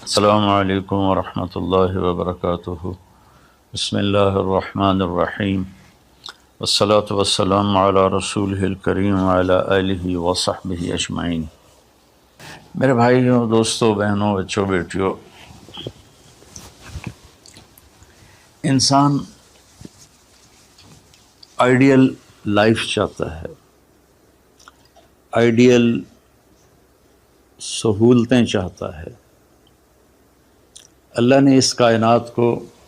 السلام علیکم ورحمۃ اللہ وبرکاتہ۔ بسم اللہ الرحمن الرحیم، والصلاة والسلام علی رسولہ الکریم وعلی آلہ وصحبہ اجمعین۔ میرے بھائیوں، دوستوں، بہنوں، بچوں، بیٹیوں، انسان آئیڈیل لائف چاہتا ہے، آئیڈیل سہولتیں چاہتا ہے۔ اللہ نے اس کائنات کو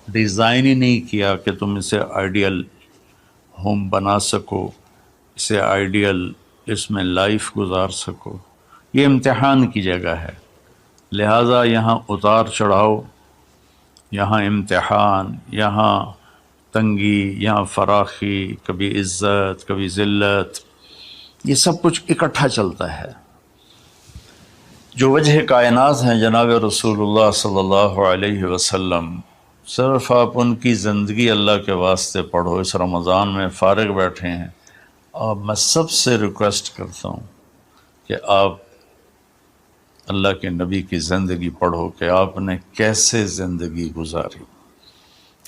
ڈیزائن ہی نہیں کیا کہ تم اسے آئیڈیل ہوم بنا سکو، اسے آئیڈیل اس میں لائف گزار سکو۔ یہ امتحان کی جگہ ہے، لہٰذا یہاں اتار چڑھاؤ، یہاں امتحان، یہاں تنگی، یہاں فراخی، کبھی عزت، کبھی ذلت، یہ سب کچھ اکٹھا چلتا ہے۔ جو وجہ کائنات ہیں جناب رسول اللہ صلی اللہ علیہ وسلم، صرف آپ ان کی زندگی اللہ کے واسطے پڑھو۔ اس رمضان میں فارغ بیٹھے ہیں، اور میں سب سے ریکویسٹ کرتا ہوں کہ آپ اللہ کے نبی کی زندگی پڑھو کہ آپ نے کیسے زندگی گزاری،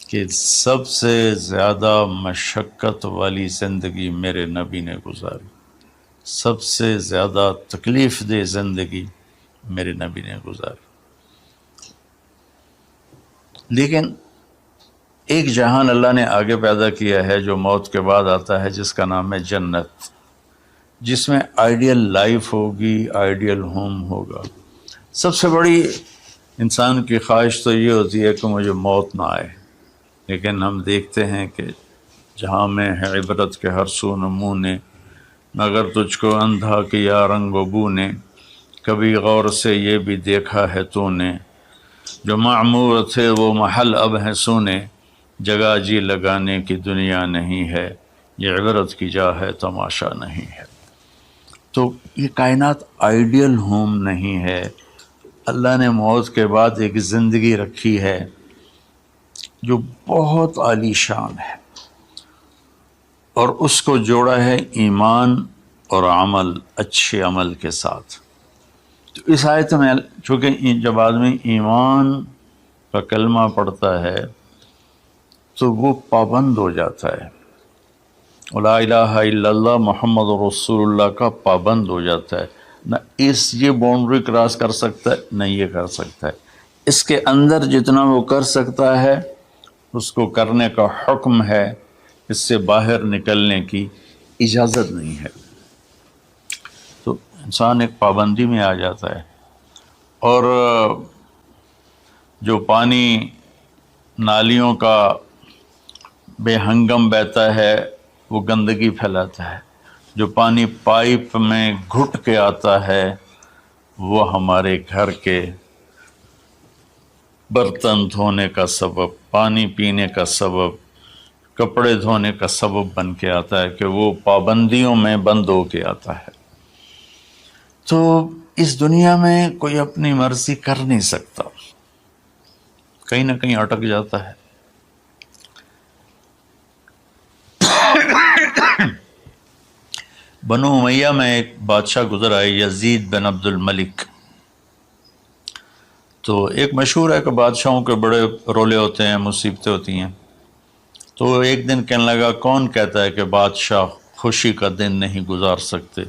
کہ سب سے زیادہ مشقت والی زندگی میرے نبی نے گزاری، سب سے زیادہ تکلیف دہ زندگی میرے نبی نے گزاری۔ لیکن ایک جہان اللہ نے آگے پیدا کیا ہے جو موت کے بعد آتا ہے، جس کا نام ہے جنت، جس میں آئیڈیل لائف ہوگی، آئیڈیل ہوم ہوگا۔ سب سے بڑی انسان کی خواہش تو یہ ہوتی ہے کہ مجھے موت نہ آئے، لیکن ہم دیکھتے ہیں کہ جہاں میں ہے عبرت کے ہر سو نمونے، مگر تجھ کو اندھا کیا رنگ و بو نے، کبھی غور سے یہ بھی دیکھا ہے تو نے، جو معمور تھے وہ محل اب ہیں سونے، جگہ جی لگانے کی دنیا نہیں ہے، یہ عبرت کی جا ہے تماشا نہیں ہے۔ تو یہ کائنات آئیڈیل ہوم نہیں ہے۔ اللہ نے موت کے بعد ایک زندگی رکھی ہے جو بہت عالی شان ہے، اور اس کو جوڑا ہے ایمان اور عمل، اچھے عمل کے ساتھ۔ تو اس آیت میں چونکہ جب آدمی ایمان کا کلمہ پڑھتا ہے تو وہ پابند ہو جاتا ہے، لا الہ الا اللہ محمد رسول اللہ کا پابند ہو جاتا ہے، نہ یہ باؤنڈری کراس کر سکتا ہے، نہ یہ کر سکتا ہے۔ اس کے اندر جتنا وہ کر سکتا ہے اس کو کرنے کا حکم ہے، اس سے باہر نکلنے کی اجازت نہیں ہے۔ تو انسان ایک پابندی میں آ جاتا ہے، اور جو پانی نالیوں کا بے ہنگم بہتا ہے وہ گندگی پھیلاتا ہے، جو پانی پائپ میں گھٹ کے آتا ہے وہ ہمارے گھر کے برتن دھونے کا سبب، پانی پینے کا سبب، کپڑے دھونے کا سبب بن کے آتا ہے، کہ وہ پابندیوں میں بند ہو کے آتا ہے۔ تو اس دنیا میں کوئی اپنی مرضی کر نہیں سکتا، کہیں نہ کہیں اٹک جاتا ہے۔ بنو امیہ میں ایک بادشاہ گزر آئے، یزید بن عبد الملک۔ تو ایک مشہور ہے کہ بادشاہوں کے بڑے رولے ہوتے ہیں، مصیبتیں ہوتی ہیں۔ تو ایک دن کہنے لگا، کون کہتا ہے کہ بادشاہ خوشی کا دن نہیں گزار سکتے؟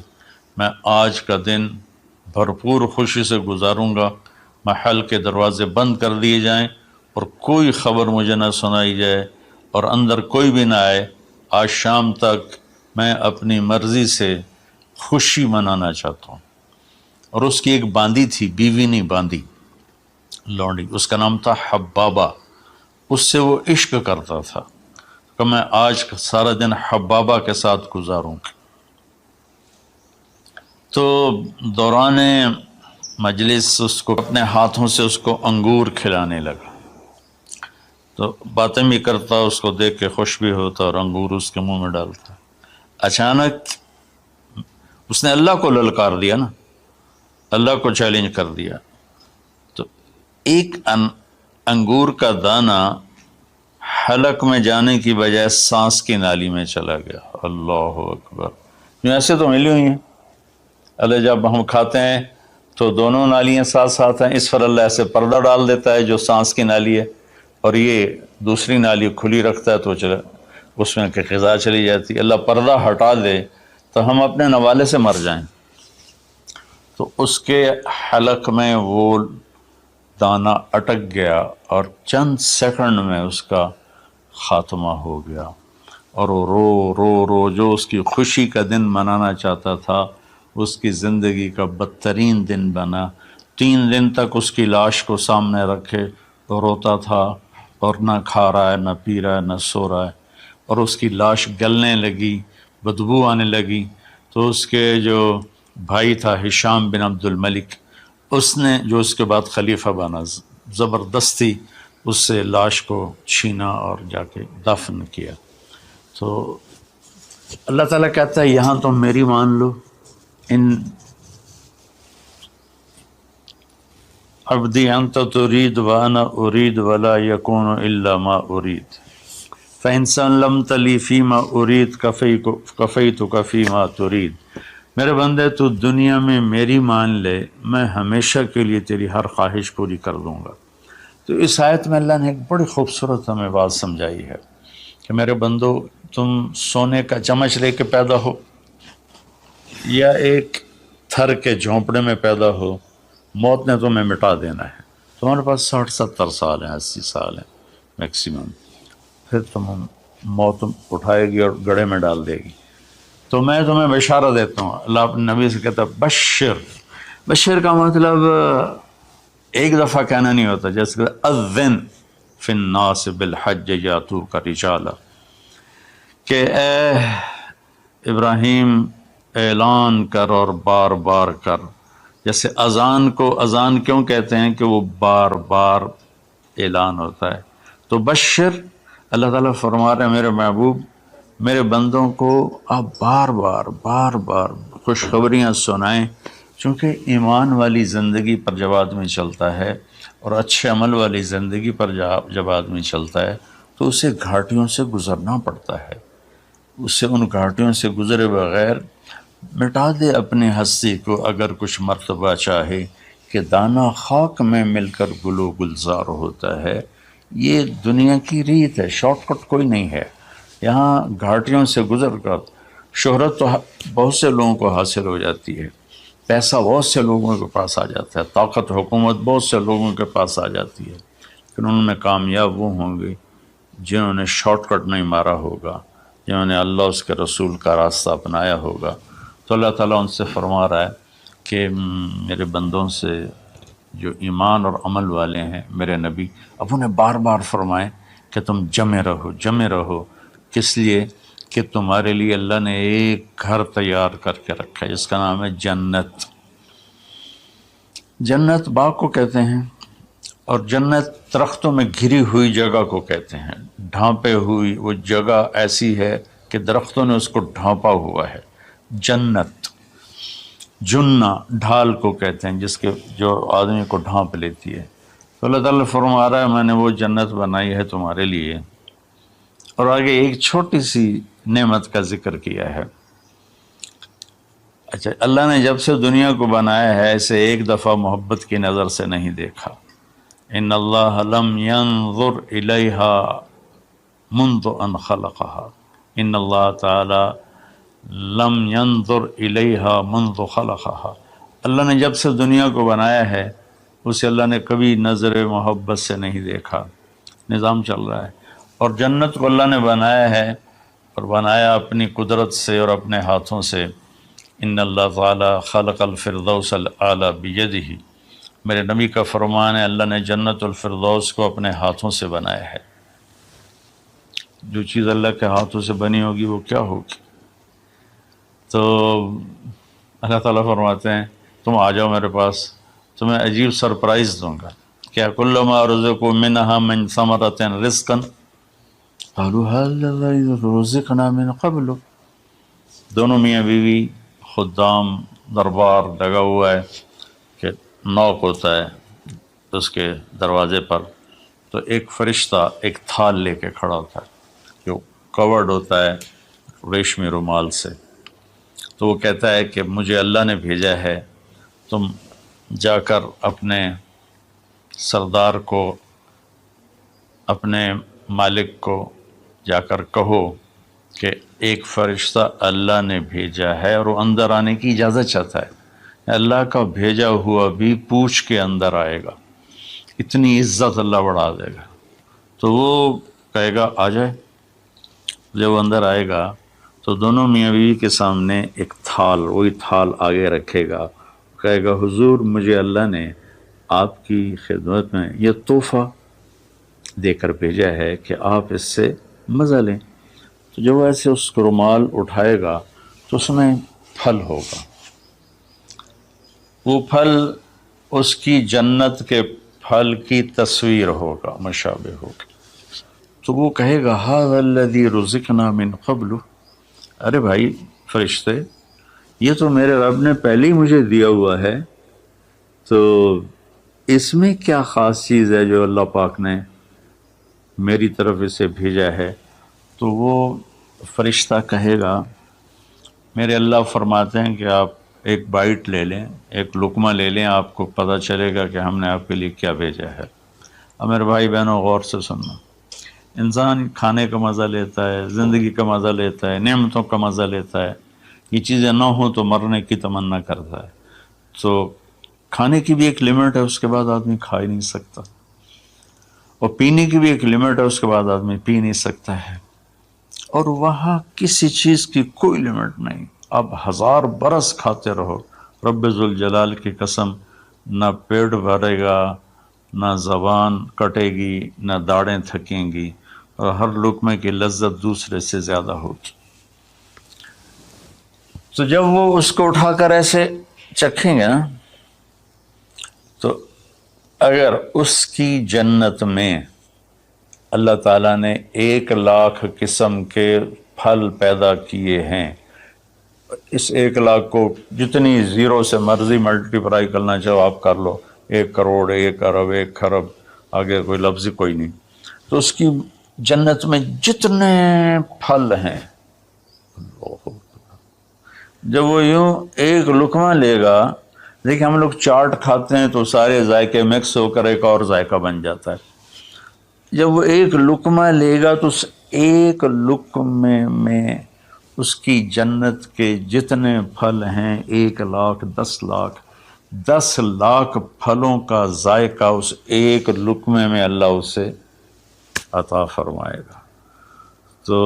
میں آج کا دن بھرپور خوشی سے گزاروں گا، محل کے دروازے بند کر دیے جائیں اور کوئی خبر مجھے نہ سنائی جائے اور اندر کوئی بھی نہ آئے۔ آج شام تک میں اپنی مرضی سے خوشی منانا چاہتا ہوں۔ اور اس کی ایک باندی تھی، بیوی نہیں باندی، لونڈی، اس کا نام تھا حبابہ۔ اس سے وہ عشق کرتا تھا کہ میں آج سارا دن حبابہ کے ساتھ گزاروں گا۔ تو دوران مجلس اس کو اپنے ہاتھوں سے اس کو انگور کھلانے لگا، تو باتیں بھی کرتا، اس کو دیکھ کے خوش بھی ہوتا اور انگور اس کے منہ میں ڈالتا۔ اچانک اس نے اللہ کو للکار دیا نا، اللہ کو چیلنج کر دیا، تو ایک انگور کا دانہ حلق میں جانے کی بجائے سانس کی نالی میں چلا گیا۔ اللہ اکبر! ایسے تو ملی ہوئی ہیں، اللہ جب ہم کھاتے ہیں تو دونوں نالیاں ساتھ ساتھ ہیں، اس پر اللہ ایسے پردہ ڈال دیتا ہے جو سانس کی نالی ہے، اور یہ دوسری نالی کھلی رکھتا ہے تو اس میں کہ غذا چلی جاتی ہے۔ اللہ پردہ ہٹا دے تو ہم اپنے نوالے سے مر جائیں، تو اس کے حلق میں وہ دانہ اٹک گیا اور چند سیکنڈ میں اس کا خاتمہ ہو گیا، اور وہ رو رو رو جو اس کی خوشی کا دن منانا چاہتا تھا اس کی زندگی کا بدترین دن بنا۔ 3 دن تک اس کی لاش کو سامنے رکھے تو روتا تھا، اور نہ کھا رہا ہے، نہ پی رہا ہے، نہ سو رہا ہے، اور اس کی لاش گلنے لگی، بدبو آنے لگی۔ تو اس کے جو بھائی تھا ہشام بن عبد الملک، اس نے جو اس کے بعد خلیفہ بنا، زبردستی اس سے لاش کو چھینا اور جا کے دفن کیا۔ تو اللہ تعالیٰ کہتا ہے یہاں تم میری مان لو، ان عبدی انت ترید وانا ارید ولا یکون الا ما ارید فإن سلمت لی فیما ارید کفیتک فیما ترید۔ میرے بندے تو دنیا میں میری مان لے، میں ہمیشہ کے لیے تیری ہر خواہش پوری کر دوں گا۔ تو اس آیت میں اللہ نے ایک بڑی خوبصورت ہمیں بات سمجھائی ہے کہ میرے بندو، تم سونے کا چمچ لے کے پیدا ہو یا ایک تھر کے جھونپڑے میں پیدا ہو، موت نے تمہیں مٹا دینا ہے۔ تمہارے پاس 60-70 سال ہیں، 80 سال ہیں میکسیمم، پھر موت اٹھائے گی اور گڑھے میں ڈال دے گی۔ تو میں تمہیں بشارت دیتا ہوں، اللہ اپنے نبی سے کہتا ہے بشر کا مطلب ایک دفعہ کہنا نہیں ہوتا، جیسے کہ اذن فی الناس بالحج یاتوک رجالا، کہ اے ابراہیم اعلان کر اور بار بار کر۔ جیسے اذان کو اذان کیوں کہتے ہیں کہ وہ بار بار اعلان ہوتا ہے۔ تو بشر، اللہ تعالیٰ فرما رہے ہیں میرے محبوب، میرے بندوں کو آپ بار بار خوشخبریاں سنائیں، چونکہ ایمان والی زندگی پر جب آدمی چلتا ہے اور اچھے عمل والی زندگی پر جب آدمی چلتا ہے تو اسے گھاٹیوں سے گزرنا پڑتا ہے۔ اسے ان گھاٹیوں سے گزرے بغیر مٹا دے اپنی ہستی کو اگر کچھ مرتبہ چاہے کہ دانہ خاک میں مل کر گل و گلزار ہوتا ہے۔ یہ دنیا کی ریت ہے، شارٹ کٹ کوئی نہیں ہے۔ یہاں گھاٹیوں سے گزر کر شہرت تو بہت سے لوگوں کو حاصل ہو جاتی ہے، پیسہ بہت سے لوگوں کے پاس آ جاتا ہے، طاقت حکومت بہت سے لوگوں کے پاس آ جاتی ہے، لیکن ان میں کامیاب وہ ہوں گے جنہوں نے شارٹ کٹ نہیں مارا ہوگا، جنہوں نے اللہ اس کے رسول کا راستہ اپنایا ہوگا۔ تو اللہ تعالیٰ ان سے فرما رہا ہے کہ میرے بندوں سے جو ایمان اور عمل والے ہیں، میرے نبی اب انہیں بار بار فرمائیں کہ تم جمے رہو۔ کس لیے؟ کہ تمہارے لیے اللہ نے ایک گھر تیار کر کے رکھا ہے جس کا نام ہے جنت۔ جنت باغ کو کہتے ہیں، اور جنت درختوں میں گھری ہوئی جگہ کو کہتے ہیں، ڈھانپے ہوئی وہ جگہ ایسی ہے کہ درختوں نے اس کو ڈھانپا ہوا ہے۔ جنت جنہ ڈھال کو کہتے ہیں، جس کے جو آدمی کو ڈھانپ لیتی ہے۔ تو اللہ تعالیٰ فرما رہا ہے میں نے وہ جنت بنائی ہے تمہارے لیے، اور آگے ایک چھوٹی سی نعمت کا ذکر کیا ہے۔ اچھا، اللہ نے جب سے دنیا کو بنایا ہے اسے ایک دفعہ محبت کی نظر سے نہیں دیکھا۔ ان اللہ لم ينظر الیہا منذ ان خلقها، ان اللہ تعالی لم ينظر الیہا منذ خلقها، اللہ نے جب سے دنیا کو بنایا ہے اسے اللہ نے کبھی نظر محبت سے نہیں دیکھا۔ نظام چل رہا ہے، اور جنت کو اللہ نے بنایا ہے، اور بنایا اپنی قدرت سے اور اپنے ہاتھوں سے۔ ان اللہ تعالی خلق الفردوس الاعلی بیدہ، میرے نبی کا فرمان ہے اللہ نے جنت الفردوس کو اپنے ہاتھوں سے بنایا ہے۔ جو چیز اللہ کے ہاتھوں سے بنی ہوگی وہ کیا ہوگی؟ تو اللہ تعالیٰ فرماتے ہیں تم آ جاؤ میرے پاس، تمہیں عجیب سرپرائز دوں گا۔ کیا کلما رزقوا منها من ثمرۃ رزقا قالوا هذا الذی رزقنا من قبل، دونوں میاں بیوی، خدام، دربار لگا ہوا ہے کہ نوک ہوتا ہے اس کے دروازے پر، تو ایک فرشتہ ایک تھال لے کے کھڑا ہوتا ہے جو کورڈ ہوتا ہے ریشمی رومال سے۔ تو وہ کہتا ہے کہ مجھے اللہ نے بھیجا ہے، تم جا کر اپنے سردار کو، اپنے مالک کو جا کر کہو کہ ایک فرشتہ اللہ نے بھیجا ہے اور وہ اندر آنے کی اجازت چاہتا ہے، اللہ کا بھیجا ہوا بھی پوچھ کے اندر آئے گا، اتنی عزت اللہ بڑھا دے گا۔ تو وہ کہے گا آ جائے۔ جب وہ اندر آئے گا تو دونوں میاں بیوی کے سامنے ایک تھال، وہی تھال آگے رکھے گا، کہے گا حضور مجھے اللہ نے آپ کی خدمت میں یہ تحفہ دے کر بھیجا ہے کہ آپ اس سے مزہ لیں۔ تو جب وہ ایسے اس کو رومال اٹھائے گا تو اس میں پھل ہوگا، وہ پھل اس کی جنت کے پھل کی تصویر ہوگا، مشابہ ہوگا۔ تو وہ کہے گا ھذا الذی رزقنا من قبل، ارے بھائی فرشتے یہ تو میرے رب نے پہلے ہی مجھے دیا ہوا ہے، تو اس میں کیا خاص چیز ہے جو اللہ پاک نے میری طرف اسے بھیجا ہے؟ تو وہ فرشتہ کہے گا میرے اللہ فرماتے ہیں کہ آپ ایک بائٹ لے لیں، ایک لقمہ لے لیں، آپ کو پتہ چلے گا کہ ہم نے آپ کے لیے کیا بھیجا ہے۔ اب میرے بھائی بہنوں غور سے سننا، انسان کھانے کا مزہ لیتا ہے، زندگی کا مزہ لیتا ہے، نعمتوں کا مزہ لیتا ہے، یہ چیزیں نہ ہوں تو مرنے کی تمنا کرتا ہے۔ تو کھانے کی بھی ایک لمٹ ہے، اس کے بعد آدمی کھا ہی نہیں سکتا، اور پینے کی بھی ایک لمٹ ہے، اس کے بعد آدمی پی نہیں سکتا ہے، اور وہاں کسی چیز کی کوئی لمٹ نہیں، اب 1000 برس کھاتے رہو، رب ذوالجلال کی قسم نہ پیٹ بھرے گا، نہ زبان کٹے گی، نہ داڑیں تھکیں گی، اور ہر لقمے کی لذت دوسرے سے زیادہ ہوگی۔ تو جب وہ اس کو اٹھا کر ایسے چکھیں گے نا، تو اگر اس کی جنت میں اللہ تعالیٰ نے 1,00,000 قسم کے پھل پیدا کیے ہیں، اس 1,00,000 کو جتنی زیرو سے مرضی ملٹیپلائی کرنا چاہو آپ کر لو، 1 کروڑ، 1 ارب، 1 خرب، آگے کوئی لفظ ہی کوئی نہیں۔ تو اس کی جنت میں جتنے پھل ہیں، جب وہ یوں ایک لقمہ لے گا، دیکھیں ہم لوگ چاٹ کھاتے ہیں تو سارے ذائقے مکس ہو کر ایک اور ذائقہ بن جاتا ہے، جب وہ ایک لقمہ لے گا تو اس ایک لقمے میں اس کی جنت کے جتنے پھل ہیں 1,00,000، 10,00,000، 10,00,000 پھلوں کا ذائقہ اس ایک لقمے میں اللہ اسے عطا فرمائے گا۔ تو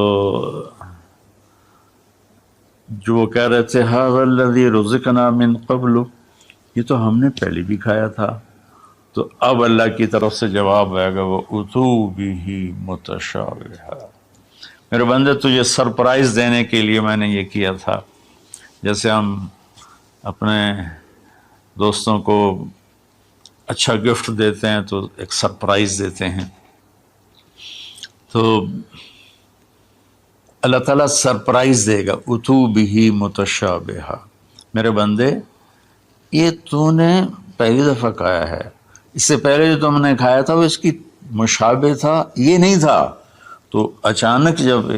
جو وہ کہہ رہے تھے ھذا الذی رزقنا من قبل، یہ تو ہم نے پہلے بھی کھایا تھا، تو اب اللہ کی طرف سے جواب آئے گا وہ اتو بہ متشابہا، میرے بندے تجھے سرپرائز دینے کے لیے میں نے یہ کیا تھا، جیسے ہم اپنے دوستوں کو اچھا گفٹ دیتے ہیں تو ایک سرپرائز دیتے ہیں، تو اللہ تعالیٰ سرپرائز دے گا اتو بہ متشابہا، میرے بندے یہ تو نے پہلی دفعہ کھایا ہے، اس سے پہلے جو تم نے کھایا تھا وہ اس کی مشابہ تھا، یہ نہیں تھا، تو اچانک جب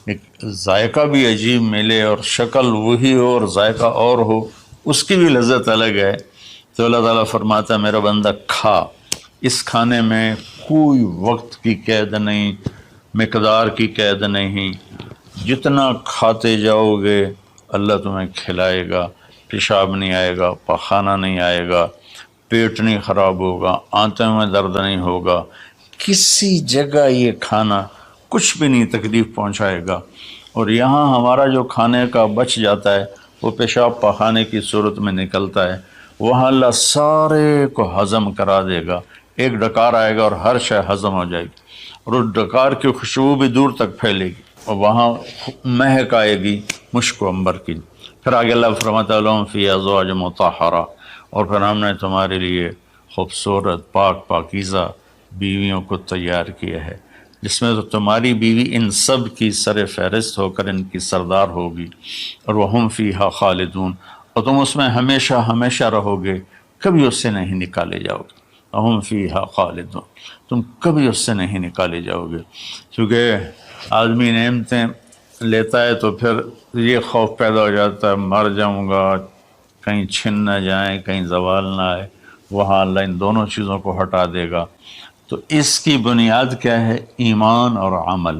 ایک ذائقہ بھی عجیب ملے اور شکل وہی ہو اور ذائقہ اور ہو، اس کی بھی لذت الگ ہے، تو اللہ تعالیٰ فرماتا ہے میرا بندہ کھا، اس کھانے میں کوئی وقت کی قید نہیں، مقدار کی قید نہیں، جتنا کھاتے جاؤ گے اللہ تمہیں کھلائے گا، پیشاب نہیں آئے گا، پخانہ نہیں آئے گا، پیٹ نہیں خراب ہوگا، آنتوں میں درد نہیں ہوگا، کسی جگہ یہ کھانا کچھ بھی نہیں تکلیف پہنچائے گا، اور یہاں ہمارا جو کھانے کا بچ جاتا ہے وہ پیشاب پخانے کی صورت میں نکلتا ہے، وہاں اللہ سارے کو ہضم کرا دے گا، ایک ڈکار آئے گا اور ہر شے ہضم ہو جائے گی، اور اس ڈکار کی خوشبو بھی دور تک پھیلے گی، اور وہاں مہک آئے گی مشک و عنبر کی۔ پھر آگے اللہ فرماتا ہے لہم فیہا ازواج مطہرہ، اور پھر ہم نے تمہارے لیے خوبصورت پاک پاکیزہ بیویوں کو تیار کیا ہے، جس میں تو تمہاری بیوی ان سب کی سر فہرست ہو کر ان کی سردار ہوگی، اور وہم فیہا خالدون، اور تم اس میں ہمیشہ ہمیشہ رہو گے، کبھی اس سے نہیں نکالے جاؤ گے، وہم فیہا خالدون، تم کبھی اس سے نہیں نکالے جاؤ گے، کیونکہ آدمی نعمتیں لیتا ہے تو پھر یہ خوف پیدا ہو جاتا ہے مر جاؤں گا، کہیں چھن نہ جائیں، کہیں زوال نہ آئے، وہاں اللہ ان دونوں چیزوں کو ہٹا دے گا۔ تو اس کی بنیاد کیا ہے؟ ایمان اور عمل۔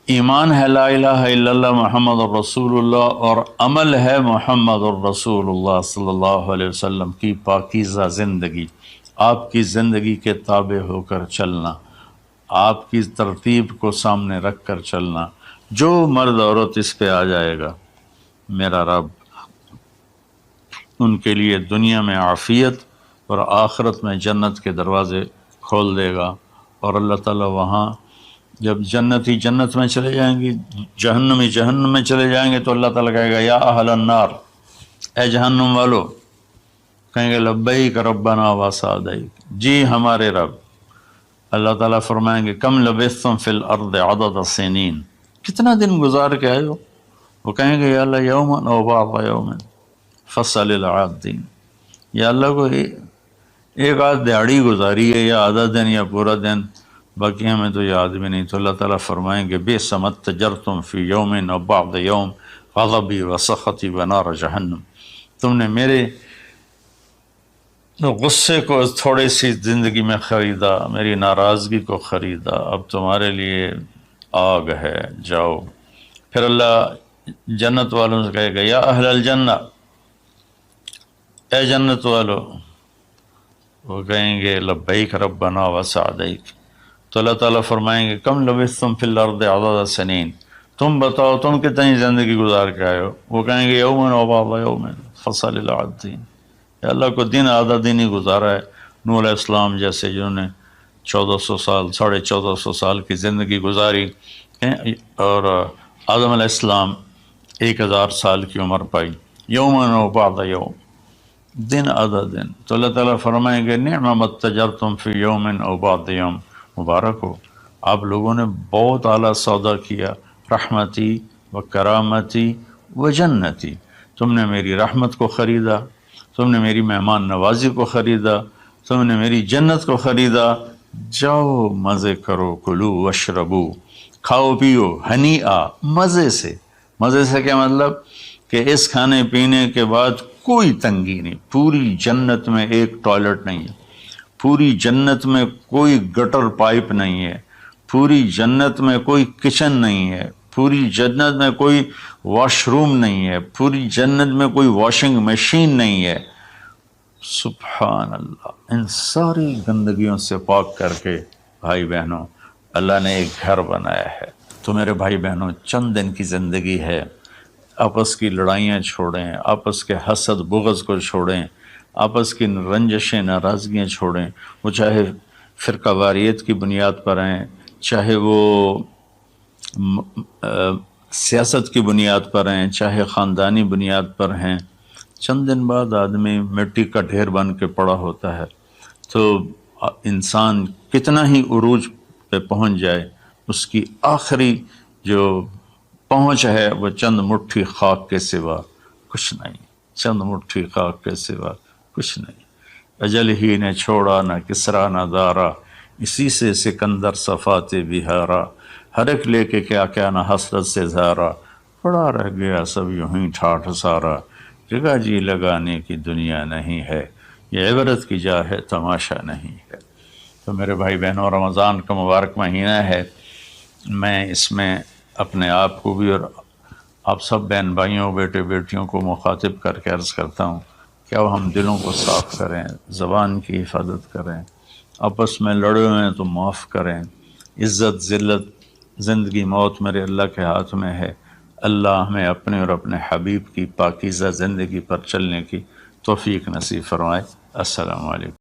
ایمان ہے لا الہ الا اللہ محمد الرسول اللہ، اور عمل ہے محمد الرسول اللہ صلی اللہ علیہ وسلم کی پاکیزہ زندگی، آپ کی زندگی کے تابع ہو کر چلنا، آپ کی ترتیب کو سامنے رکھ کر چلنا۔ جو مرد عورت اس پہ آ جائے گا، میرا رب ان کے لیے دنیا میں عافیت اور آخرت میں جنت کے دروازے کھول دے گا۔ اور اللہ تعالیٰ وہاں جب جنتی جنت میں چلے جائیں گے، جہنمی جہنم میں چلے جائیں گے، تو اللہ تعالیٰ کہے گا یا اہل النار، اے جہنم والو، کہیں گے لبیک ربنا و سعدیک، جی ہمارے رب۔ اللہ تعالیٰ فرمائیں گے کم لبثتم فی الارض عدد سنین، کتنا دن گزار کے آئے ہو؟ وہ کہیں گے یا اللہ یوما او بعض یوم فصل العادین، یا اللہ کو ایک آدھ دیہڑی گزاری ہے، یا آدھا دن یا پورا دن، باقی ہمیں تو یاد بھی نہیں۔ تو اللہ تعالیٰ فرمائیں گے بئس ما اتجرتم فی یوم او بعض یوم غضبی و سخطی و نار جہنم، تم نے میرے غصے کو تھوڑی سی زندگی میں خریدا، میری ناراضگی کو خریدا، اب تمہارے لیے آگ ہے، جاؤ۔ پھر اللہ جنت والوں سے کہے گا یا اہل الجنہ، اے جنت والو، وہ کہیں گے لبیک ربنا و سعدیک۔ تو اللہ تعالیٰ فرمائیں گے کم لبثتم فی الارض عدد سنین، تم بتاؤ تم کتنی زندگی گزار کے آئے ہو؟ وہ کہیں گے یومن و بعض یوم فصل العادین، یا اللہ کو دن آدھا دن ہی گزارا ہے۔ نوح علیہ السلام جیسے جنہوں نے 1400 سال 1450 سال کی زندگی گزاری، اور آدم علیہ السلام 1000 سال کی عمر پائی، یومن و بعض یوم، دن آدھا دن۔ تو اللہ تعالیٰ فرمائیں گے نعم ما اتجرتم فی یوم او بعض یوم، مبارک ہو، آپ لوگوں نے بہت اعلیٰ سودا کیا، رحمتی و کرامتی و جنتی، تم نے میری رحمت کو خریدا، تم نے میری مہمان نوازی کو خریدا، تم نے میری جنت کو خریدا، جاؤ مزے کرو، کلو واشربو، کھاؤ پیو، ہنی مزے سے۔ مزے سے کیا مطلب؟ کہ اس کھانے پینے کے بعد کوئی تنگی نہیں، پوری جنت میں ایک ٹوائلٹ نہیں ہے، پوری جنت میں کوئی گٹر پائپ نہیں ہے، پوری جنت میں کوئی کچن نہیں ہے، پوری جنت میں کوئی واش روم نہیں ہے، پوری جنت میں کوئی واشنگ مشین نہیں ہے۔ سبحان اللہ، ان ساری گندگیوں سے پاک کر کے بھائی بہنوں اللہ نے ایک گھر بنایا ہے۔ تو میرے بھائی بہنوں چند دن کی زندگی ہے، آپس کی لڑائیاں چھوڑیں، آپس کے حسد بغض کو چھوڑیں، آپس کی رنجشیں ناراضگیاں چھوڑیں، وہ چاہے فرقہ واریت کی بنیاد پر ہیں، چاہے وہ سیاست کی بنیاد پر ہیں، چاہے خاندانی بنیاد پر ہیں۔ چند دن بعد آدمی مٹی کا ڈھیر بن کے پڑا ہوتا ہے، تو انسان کتنا ہی عروج پہ پہنچ جائے، اس کی آخری جو پہنچ ہے وہ چند مٹھی خاک کے سوا کچھ نہیں، چند مٹھی خاک کے سوا کچھ نہیں۔ اجل ہی نے چھوڑا نہ کسرا نہ دارا، اسی سے سکندر صفات بہارا، ہر ایک لے کے کیا کیا نہ حسرت سے زارا، پڑا رہ گیا سب یوں ہی ٹھاٹھ سارا، جگہ جی لگانے کی دنیا نہیں ہے، یہ عبرت کی جا ہے تماشا نہیں ہے۔ تو میرے بھائی بہنوں رمضان کا مبارک مہینہ ہے، میں اس میں اپنے آپ کو بھی اور آپ سب بہن بھائیوں بیٹے بیٹیوں کو مخاطب کر کے عرض کرتا ہوں کہ اب ہم دلوں کو صاف کریں، زبان کی حفاظت کریں، آپس میں لڑے ہوئے ہیں تو معاف کریں، عزت ذلت زندگی موت میرے اللہ کے ہاتھ میں ہے۔ اللہ ہمیں اپنے اور اپنے حبیب کی پاکیزہ زندگی پر چلنے کی توفیق نصیب فرمائے۔ السلام علیکم۔